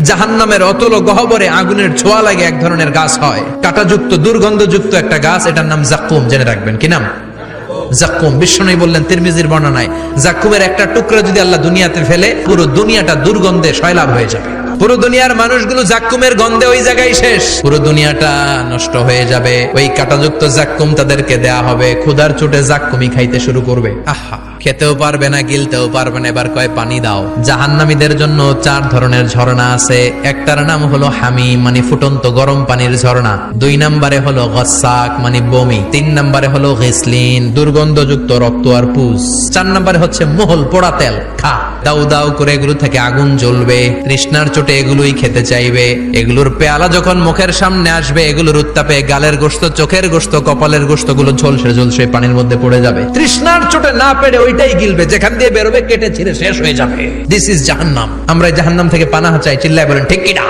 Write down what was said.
জাহান্নামের অতল গহ্বরে আগুনের ছোঁয়া লাগে এক ধরনের গাছ হয়, কাঁটাযুক্ত দুর্গন্ধযুক্ত একটা গাছ, এটার নাম জাক্কুম। জেনে রাখবেন। কি নাম? জাক্কুম। বিশ্বনবী বললেন তিরমিজির বর্ণনায়, জাক্কুমের একটা টুকরা যদি আল্লাহ দুনিয়াতে ফেলে, পুরো দুনিয়াটা দুর্গন্ধে সয়লাব হয়ে যাবে। পুরো দুনিয়ার মানুষগুলো জাক্কুমের গন্ধে ওই জায়গায় শেষ, পুরো দুনিয়াটা নষ্ট হয়ে যাবে। ওই কাঁটাযুক্ত জাক্কুম তাদেরকে দেয়া হবে, ক্ষুধার চোটে জাক্কুমই খাইতে শুরু করবে। আহা, খেতেও পারবে না, গিলতেও পারবে না, এবার কয় পানি দাও। জাহান্নামীদের জন্য 4 ধরনের ঝর্ণা আছে। একটার নাম হলো হামিম, মানে ফুটন্ত গরম পানির ঝর্ণা। 2 নম্বরে হলো গসাক, মানে বমি। 3 নম্বরে হলো গিসলিন, দুর্গন্ধযুক্ত রক্ত আর পুজ। 4 নম্বরে হচ্ছে মোহল, পোড়া তেল। খা, দাউ দাউ করে এগুলো থেকে আগুন জ্বলবে, তৃষ্ণার চোটে এগুলোই খেতে চাইবে। এগুলোর পেয়ালা যখন মুখের সামনে আসবে, এগুলোর উত্তাপে গালের গোশত, চোখের গোশত, কপালের গোশত গুলো ঝলসে ঝলসে পানির মধ্যে পড়ে যাবে। তৃষ্ণার চোটে না পেরে ওইটাই গিলবে, যেখান দিয়ে বেরোবে কেটে ছিঁড়ে শেষ হয়ে যাবে। দিস ইজ জাহান্নাম। আমরা জাহান্নাম থেকে পানাহা চাই। চিল্লায় বলেন ঠিক কিনা?